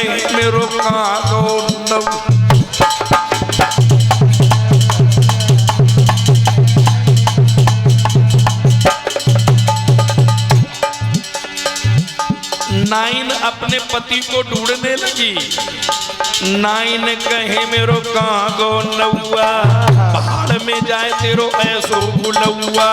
कहे मेरो कागो नव। नाइन अपने पति को ढूंढने लगी। नाइन कहे मेरो कागो नौआ, पहाड़ में जाए तेरो ऐसो बुलौआ।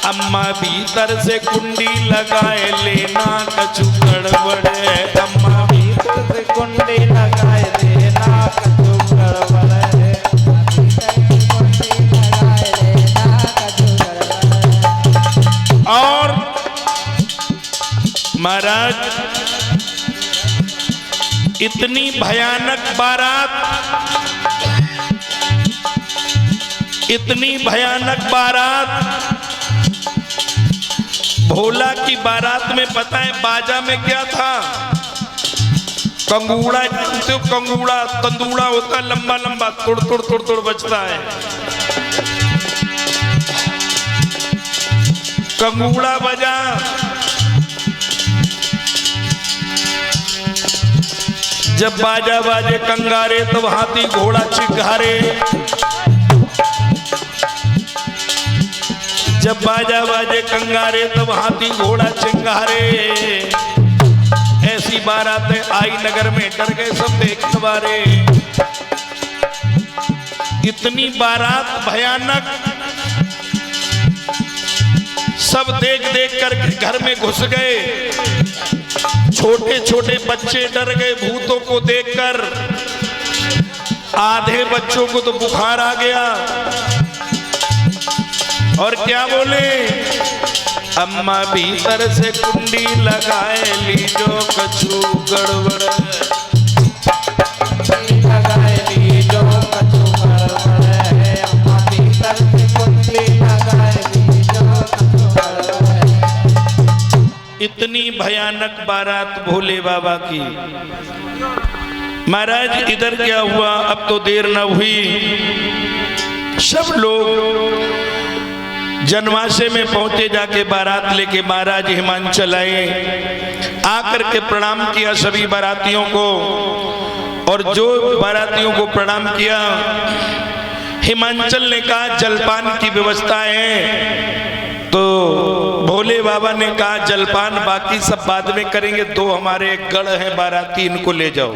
अम्मा भीतर से कुंडी लगाए लेना कछु गड़बड़ है। अम्मा भीतर से कुंडी लगाए लेना कछु गड़बड़ है। और महाराज इतनी भयानक बारात, इतनी भयानक बारात। भोला की बारात में पता है बाजा में क्या था? कंगूड़ा, जानते हो कंगूड़ा? तंदूड़ा होता लंबा लंबा, तुड़ तुड़ तुड़ तुड़ बजता है। कंगूड़ा बजा। जब बाजा बाजे कंगारे तब हाथी घोड़ा चिंगारे। जब बाजा बाजे कंगारे तब हाथी घोड़ा चिंगारे। ऐसी बारातें आई नगर में, डर गए सब देखने वाले। इतनी बारात भयानक, सब देख देख कर घर में घुस गए। छोटे छोटे बच्चे डर गए भूतों को देखकर। आधे बच्चों को तो बुखार आ गया। और क्या बोले? अम्मा भीतर से कुंडी लगाए लीजो कछु गड़बड़ लगाए लीजो कछु गड़बड़ है। अम्मा भीतर से कुंडी लगाए लीजो कछु गड़बड़ है। इतनी भयानक बारात भोले बाबा की। महाराज इधर क्या हुआ? अब तो देर न हुई। सब लोग जनवासे में पहुंचे, जाके बारात लेके महाराज हिमांचल आए। आकर के प्रणाम किया सभी बारातियों को। और जो बारातियों को प्रणाम किया, हिमांचल ने कहा जलपान की व्यवस्था है। तो भोले बाबा ने कहा जलपान बाकी सब बाद में करेंगे, दो हमारे गढ़ हैं बाराती, इनको ले जाओ।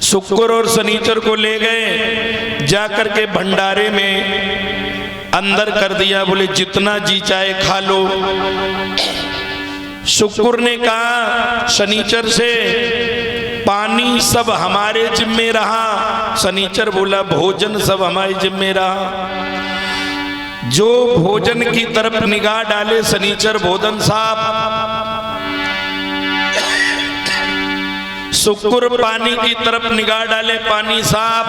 शुक्र और शनिचर को ले गए, जाकर के भंडारे में अंदर कर दिया। बोले जितना जी चाहे खा लो। शुक्र ने कहा शनिचर से पानी सब हमारे जिम्मे रहा। शनिचर बोला भोजन सब हमारे जिम्मे रहा। जो भोजन की तरफ निगाह डाले शनिचर भोजन साफ। शुक्र पानी की तरफ निगाह डाले पानी साफ।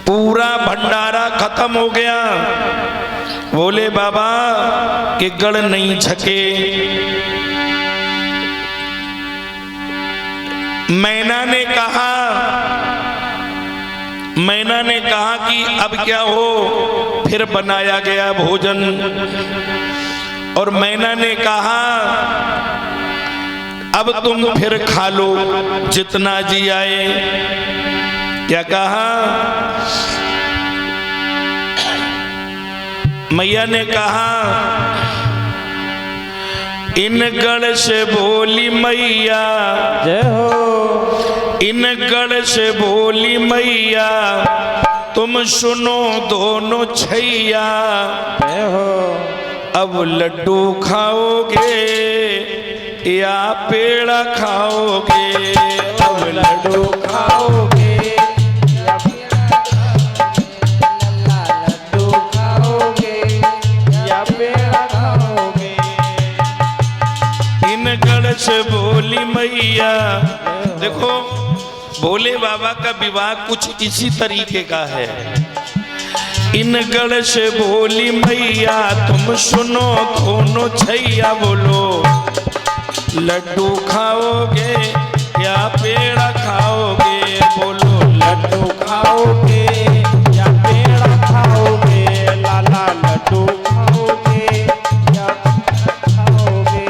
पूरा भंडारा खत्म हो गया। बोले बाबा के गढ़ नहीं झके। मैना ने कहा कि अब क्या हो? फिर बनाया गया भोजन। और मैना ने कहा अब तुम फिर खा लो जितना जी आए। क्या कहा? मैया ने कहा इन गढ़ से बोली मैया जय हो। इन गढ़ से बोली मैया तुम सुनो दोनों छैया जय हो। अब लड्डू खाओगे या पेड़ा खाओगे? अब लड्डू खाओगे से बोली मैया। देखो भोले बाबा का विवाह कुछ इसी तरीके का है। इन गढ़ से बोली मैया तुम सुनो दोनों छैया। बोलो लड्डू खाओगे या पेड़ा खाओगे? बोलो लड्डू खाओगे या पेड़ा खाओगे? लाला लड्डू खाओगे या खाओगे?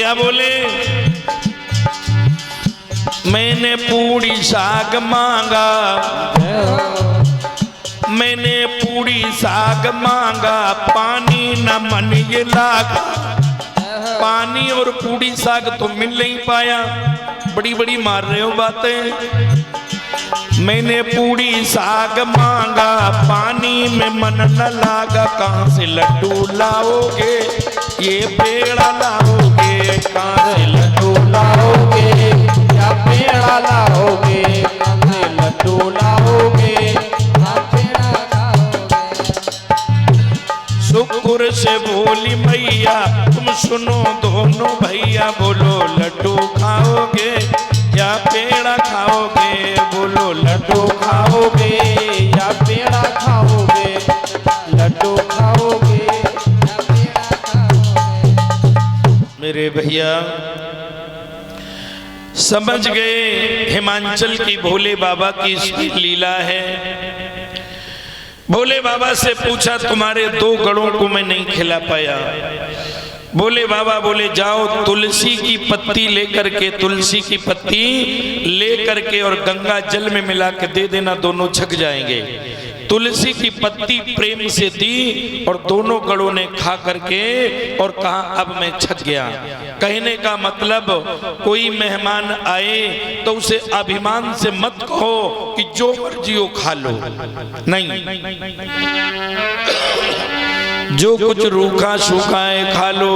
क्या बोले, मैंने पूड़ी साग मांगा, मैंने पूड़ी साग मांगा, पानी न मन ये लागा। पानी और पूड़ी साग तो मिल नहीं पाया, बड़ी बड़ी मार रहे हो बातें। मैंने पूड़ी साग मांगा, पानी में मन न लागा। कहाँ से लड्डू लाओगे, ये पेड़ा लाओगे, कहाँ से लड्डू लाओगे, या पेड़ा लाओगे, कहाँ से लड्डू लाओगे, या पेड़ा लाओगे। शुक्र से बोली मैया, तुम सुनो दोनों भैया, बोलो लड्डू खाओगे या पेड़ा खाओगे, बोलो लड्डू खाओगे या पेड़ा खाओगे, लड्डू खाओगे या पेड़ा खाओगे। मेरे भैया समझ गए, हिमाचल की भोले बाबा की इसकी लीला है। भोले बाबा से पूछा, तुम्हारे 2 गढ़ों को मैं नहीं खिला पाया। भोले बाबा बोले, जाओ तुलसी की पत्ती लेकर के, तुलसी की पत्ती लेकर के और गंगा जल में मिला के दे देना, दोनों छक जाएंगे। तुलसी की पत्ती प्रेम से दी और दोनों गढ़ों ने खा करके और कहा, अब मैं छक गया। कहने का मतलब, कोई मेहमान आए तो उसे अभिमान से मत कहो कि जो मर्जी हो खा लो, नहीं, जो कुछ रूखा सूखा है खा लो।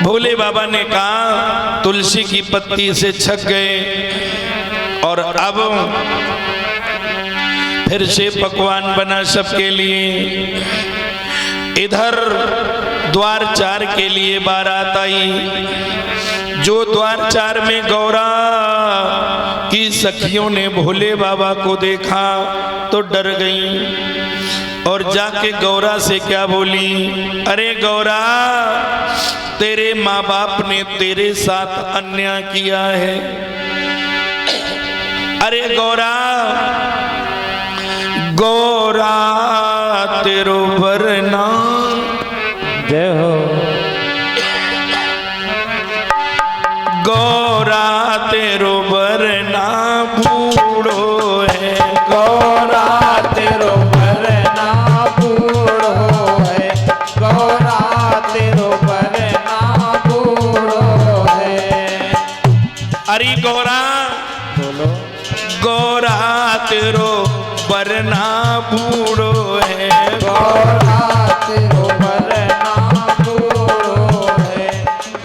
भोले बाबा ने कहा, तुलसी की पत्ती से छक गए और अब फिर से पकवान बना सबके लिए। इधर द्वार 4 के लिए बारात आई। जो द्वार 4 में गौरा की सखियों ने भोले बाबा को देखा तो डर गईं और जाके गौरा से क्या बोली, अरे गौरा, तेरे माँ बाप ने तेरे साथ अन्याय किया है। अरे गौरा, गौरा तेरो वरना, जय हो। गौरा तेरो वरना बूढ़ो है, गौरा तेरो वरना बूढ़ो है, गौरा तेरो वरना बूढ़ो है। अरे गौरा, बोलो, गौरा तेरो वरना बूढ़ो है, गौरा तेरो वरना बूढ़ो है,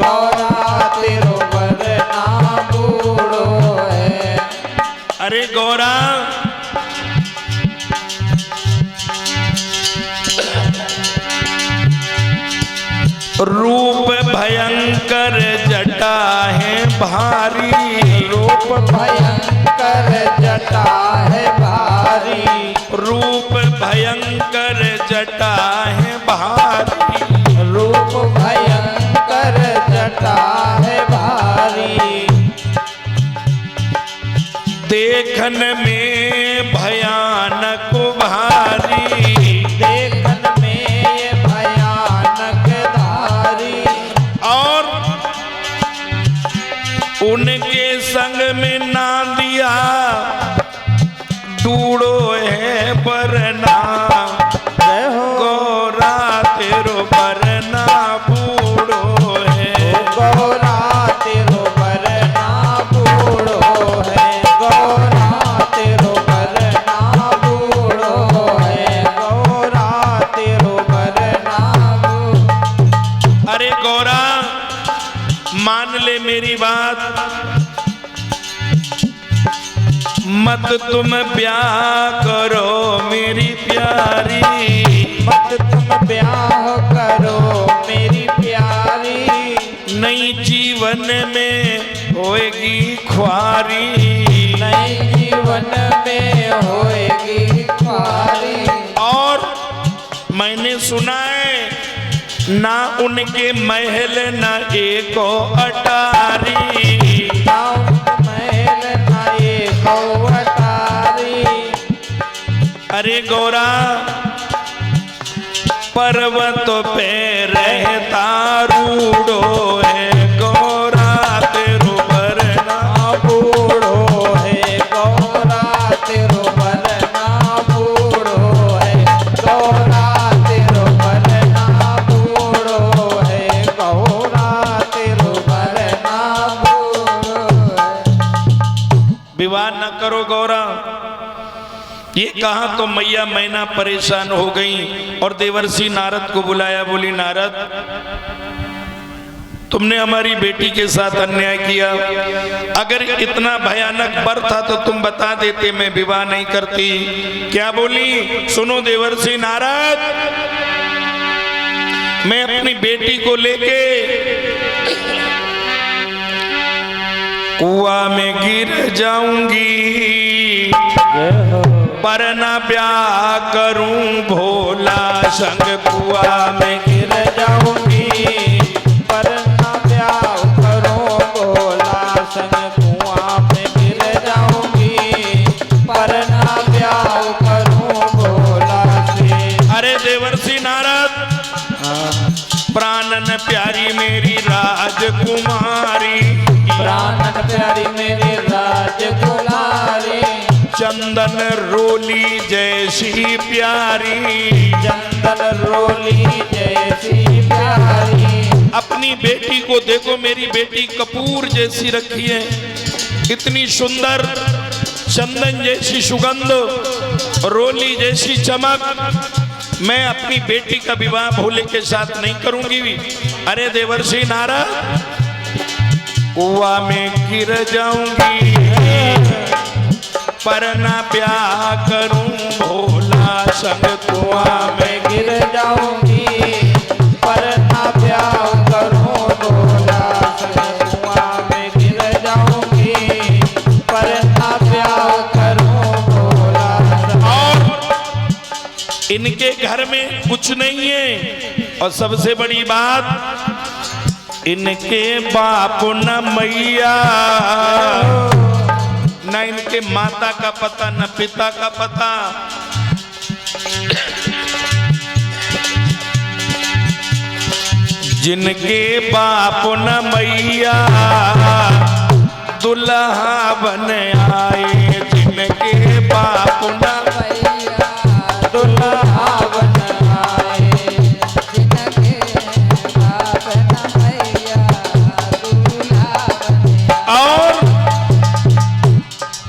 गौरा तेरो वरना बूढ़ो है। अरे गौरा, रूप भयंकर जटा है भारी, रूप भयंकर जटा है भारी, रूप भयंकर जटा है भारी, रूप भयंकर जटा है भारी। देखन में भयानक भारी, देखन में ये भयानक धारी, और उनके संग में ना दिया डूड़ो है बरना। जय हो। गौरा तेरो बरना बूढ़ो है, गौरा तेरो वरना बूढ़ो है, गौरा तेरो वरना बूढ़ो है, गौरा तेरो वरना बूढ़ो। अरे गौरा, मान ले मेरी बात, मत तुम ब्याह करो मेरी प्यारी, मत तुम ब्याह करो मेरी प्यारी, नई जीवन में होएगी ख्वारी, नई जीवन में होएगी ख्वारी। और मैंने सुना है ना उनके महल ना एको अटारी, ना महल ना एको अटारी। अरे गौरा, पर्वत पे रहता रूड़ो है गौरा तेरो बरना बूढ़ो है गौरा तेरो बरना बूढ़ो है गौरा तेरो बरना बूढ़ो है गौरा तेरो बरना बूढ़ो है। विवाह न करो गौरा। ये कहा तो मैया मैना परेशान हो गई और देवर्षि नारद को बुलाया। बोली नारद, तुमने हमारी बेटी के साथ अन्याय किया। अगर इतना भयानक बर था तो तुम बता देते, मैं विवाह नहीं करती। क्या बोली? सुनो देवर्षि नारद, मैं अपनी बेटी को लेके कुआं में गिर जाऊंगी, पर न ब्याह करूं भोला संग कुआं में गिर जाऊंगी, पर न ब्याह करूं भोला संग कुआं में गिर जाऊंगी, पर न ब्याह करूं भोला से। अरे देवर्षि नारद, प्राणन प्यारी मेरी राजकुमारी, प्राणन प्यारी मेरी राजकुमारी, चंदन रोली जैसी प्यारी, चंदन रोली जैसी प्यारी। अपनी बेटी को देखो, मेरी बेटी कपूर जैसी रखी है, इतनी सुंदर, चंदन जैसी सुगंध, रोली जैसी चमक। मैं अपनी बेटी का विवाह भोले के साथ नहीं करूंगी। अरे देवर्षि नारद, कुआं में गिर जाऊंगी, पर न ब्याह करूं भोला संग कुआं में गिर जाऊंगी, पर न ब्याह करूं भोला संग कुआं में गिर जाऊंगी, पर न ब्याह करूं भोला संग। और इनके घर में कुछ नहीं है, और सबसे बड़ी बात, इनके बाप न मैया, न इनके माता का पता, न पिता का पता। जिनके बाप न मैया दुल्हा बन आए, जिनके बाप न मैया दुल्हा बन आए, जिनके बाप न मैया दुल्हा बन। और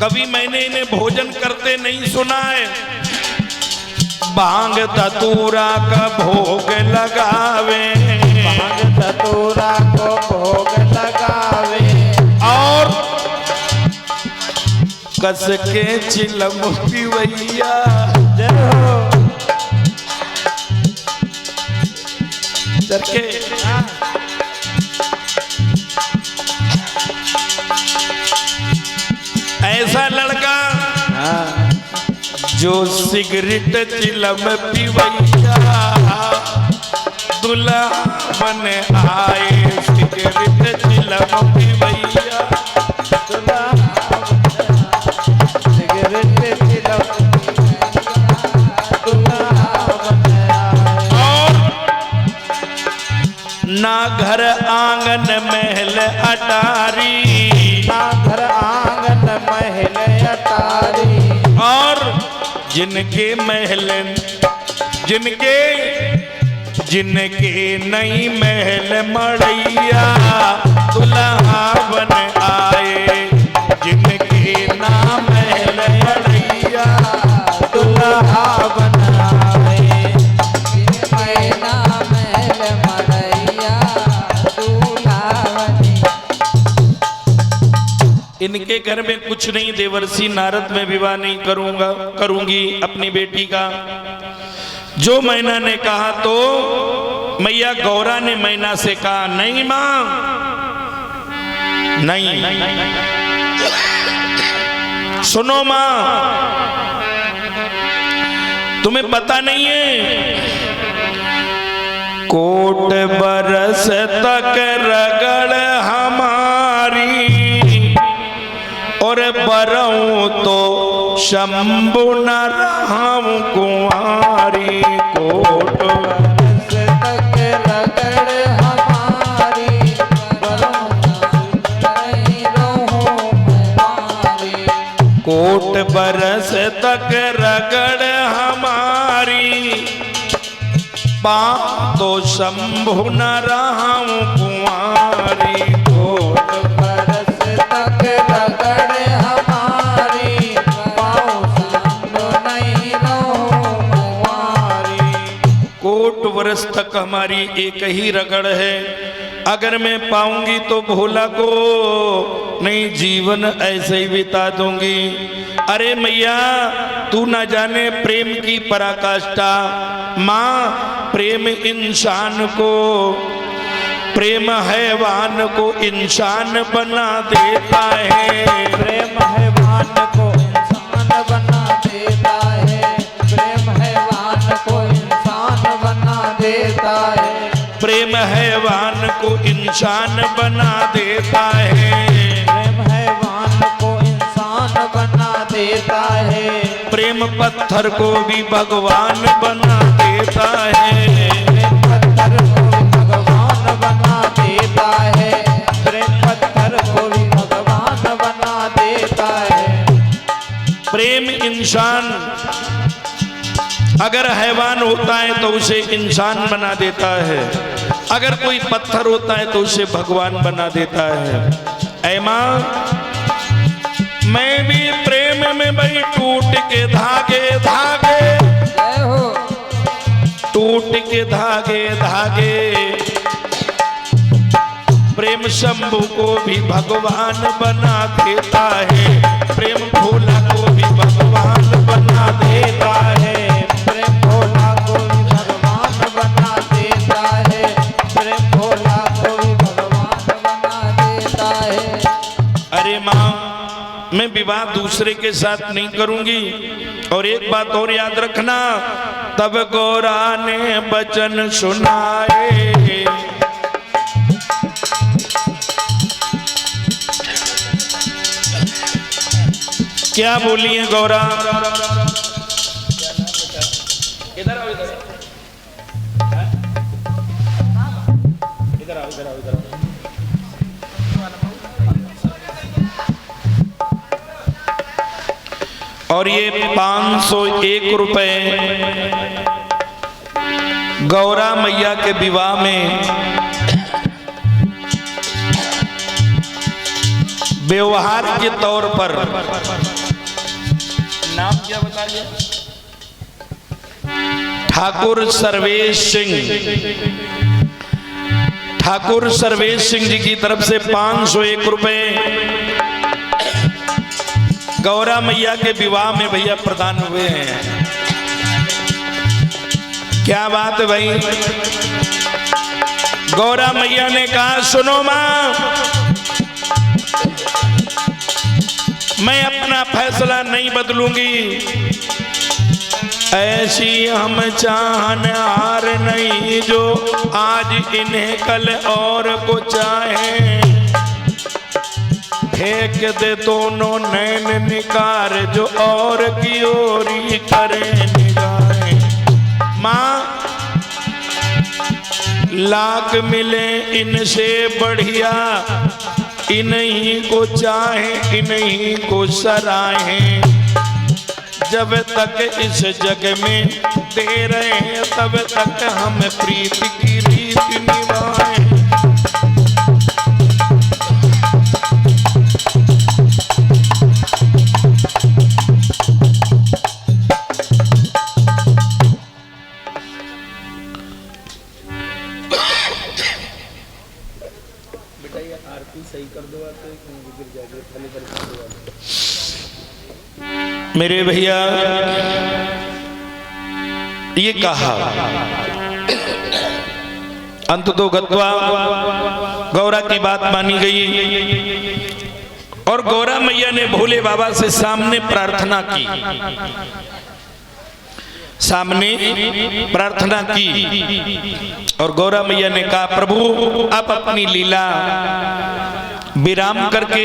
कभी मैंने इन्हें भोजन करते नहीं सुना है। भांग धतूरा का भोग लगावे, भांग धतूरा को भोग लगावे, और कस के चिलम पिवैया। जय हो। करके ऐसा लड़का जो सिगरेट चिलम पिवैया, दुल्हा बन आए, सिगरेट चिलम पिवैया। सिगरेट चिलम दुल्हा बन आए। और ना घर आंगन महल अटारी, ना घर आंगन महल अटारी, और जिनके महल, जिनके नई महल मड़ैया, दुल्हा बन आए, जिनके ना महल मड़ैया, दुल्हा बन आए। मैना महल मड़ैया दुल्हा बनी। इनके घर में कुछ नहीं। देवर्षि नारद, में विवाह नहीं करूंगी अपनी बेटी का। जो मैना ने कहा तो मैया गौरा ने मैना से कहा, नहीं मां, नहीं। सुनो मां, तुम्हें पता नहीं है, कोट बरस तक रगड़ हमारी, और बरऊं तो शंभु न रहूं कुंवारी। कोट पा तो शंभु न रहूं कुंवारी। कोट बरस तक रगड़ हमारी, पाँव शंभु नहीं रहूं कुंवारी। कोट वर्ष तक हमारी एक ही रगड़ है, अगर मैं पाऊंगी तो भोला को नहीं जीवन ऐसे ही बिता दूंगी। अरे मैया तू ना जाने प्रेम की पराकाष्ठा। माँ प्रेम इंसान को, प्रेम हैवान को इंसान बना देता है। प्रेम हैवान को इंसान बना देता है, प्रेम हैवान को इंसान बना देता है। प्रेम हैवान को इंसान बना देता है। प्रेम हैवान को इंसान बना देता है। प्रेम पत्थर को भी भगवान बना देता है। प्रेम पत्थर को भी भगवान बना देता है। प्रेम पत्थर को भी भगवान बना देता है। प्रेम इंसान अगर हैवान होता है तो उसे इंसान बना देता है, अगर कोई पत्थर होता है तो उसे भगवान बना देता है। ऐ माँ मैं भी प्रेम में भाई टूट के धागे धागे, जय हो। टूट के धागे धागे, प्रेम शंभु को भी भगवान बना देता है। प्रेम भोला को भी भगवान बना देता है। प्रेम भोला को भी भगवान बना देता है। प्रेम भोला को भी भगवान बना देता है। अरे माँ मैं विवाह दूसरे के साथ नहीं करूंगी। और एक बात और याद रखना, तब गौरा ने वचन सुनाए। क्या बोली है गौरा? इधर आओ, इधर आओ, इधर आओ, इधर आओ। और ये 501 रुपए गौरा मैया के विवाह में व्यवहार के तौर पर, नाम क्या बता दिया? ठाकुर सर्वेश सिंह, ठाकुर सर्वेश सिंह जी की तरफ से 501 रुपए गौरा मैया के विवाह में भैया प्रदान हुए हैं। क्या बात है भाई। गौरा मैया ने कहा सुनो मां, मैं अपना फैसला नहीं बदलूंगी। ऐसी हम चाहनहार नहीं जो आज इन्हें कल और को चाहे। फेंक दे दोनों नैन निकार जो और की ओरी करे निगाहें। माँ लाख मिले इनसे बढ़िया, इन्हीं को चाहे इन्हीं को सराहें। जब तक इस जग में दे रहे हैं तब तक हम प्रीत की रीत निभाएं। मेरे भैया ये कहा अंत तो गत्वा, गौरा की बात मानी गई और गौरा मैया ने भोले बाबा से सामने प्रार्थना की, सामने प्रार्थना की। और गौरा मैया ने कहा प्रभु आप अपनी लीला विराम करके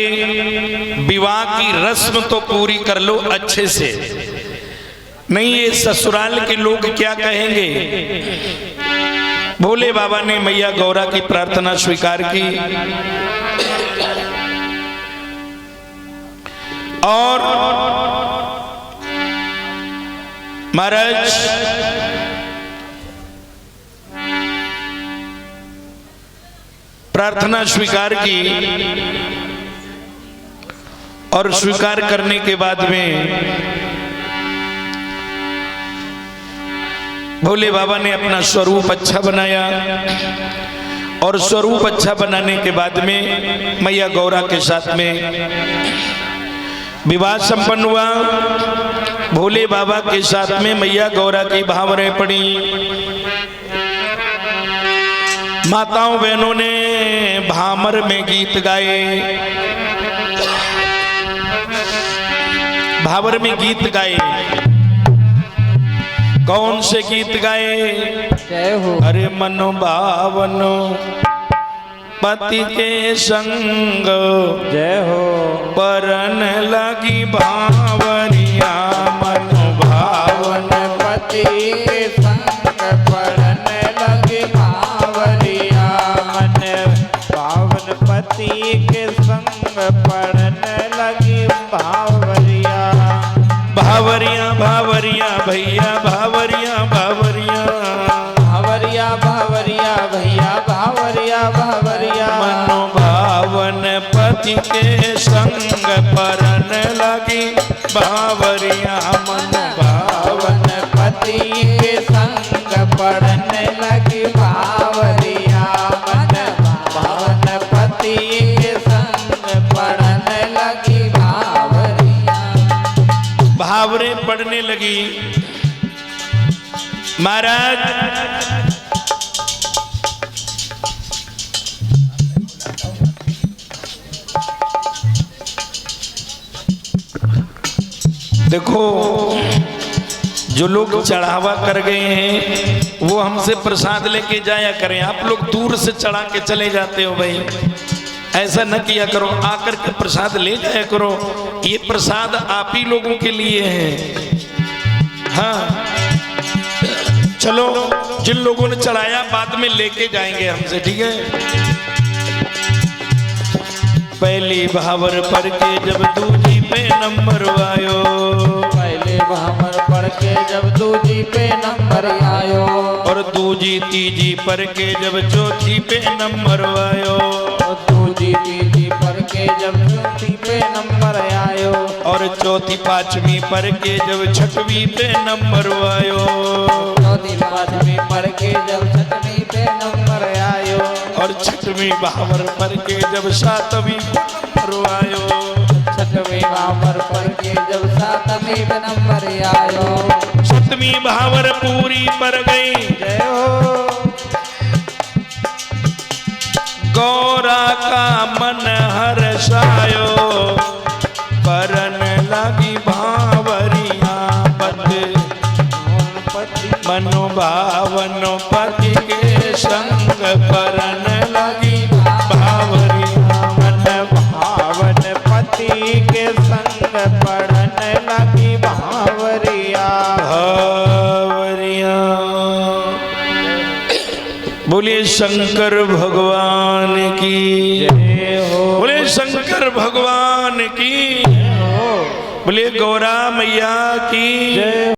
विवाह की रस्म तो पूरी कर लो अच्छे से, नहीं ये ससुराल के लोग क्या कहेंगे। भोले बाबा ने मैया गौरा की प्रार्थना स्वीकार की और महाराज प्रार्थना स्वीकार की और स्वीकार करने के बाद में भोले बाबा ने अपना स्वरूप अच्छा बनाया और स्वरूप अच्छा बनाने के बाद में मैया गौरा के साथ में विवाह संपन्न हुआ। भोले बाबा के साथ में मैया गौरा की भावरें पड़ी। माताओं बहनों ने भामर में गीत गाए, भावर में गीत गाए। कौन से गीत गाए? जय हो। अरे मनो भावनो पति के संग, जय हो। परन लगी भावरिया, मनो भावन पति के संग पड़न लगी भावरिया, मन पावन पति के संग पड़न लगी भावरिया। भावरिया भावरिया भैया भावरिया भावरिया, भावरिया भावरिया भैया भावरिया भावरिया। मनो भावन पति के संग परन लगी भावरिया, मन भावन पति के संग पड़न लगी भावरिया, मन भावन पति के संग पड़न लगी भावरिया। भावरे पड़ने लगी। महाराज देखो, जो लोग चढ़ावा कर गए हैं वो हमसे प्रसाद लेके जाया करें। आप लोग दूर से चढ़ा के चले जाते हो भाई, ऐसा न किया करो। आकर के प्रसाद ले जाया करो। ये प्रसाद आप ही लोगों के लिए है। हाँ चलो, जिन लोगों ने चढ़ाया बाद में लेके जाएंगे हमसे, ठीक है। पहली भावर पर के जब दूजी पे नंबर आयो, पहले भावर पढ़ के जब दूजी पे नंबर आयो, और दूजी तीजी पर के जब चौथी पे नंबर आयो, दूजी तीजी पढ़ के जब चौथी पे नंबर आयो, और चौथी पांचवी पर के जब छठवीं पे नंबर आयो, चौथी पांचवी पढ़ के जब छठवीं पे नंबर आयो, और छठवीं भावर पर के जब सातवीं नंबर आयो, छठवीं भावर पढ़ के जब सातवीं पे नंबर आयो, सतवीं भावर पूरी पर गई। जय हो। गौरा का मन हर्षायो, परन लगी भावरिया, मनो भावनो पति के संग परन लगी भावरिया, मन भावन पति के संग पड़न लगी भावरिया। भावरिया। बोलिए शंकर भगवान की जय हो। बोले शंकर भगवान की, बोले गौरा मैया की जय।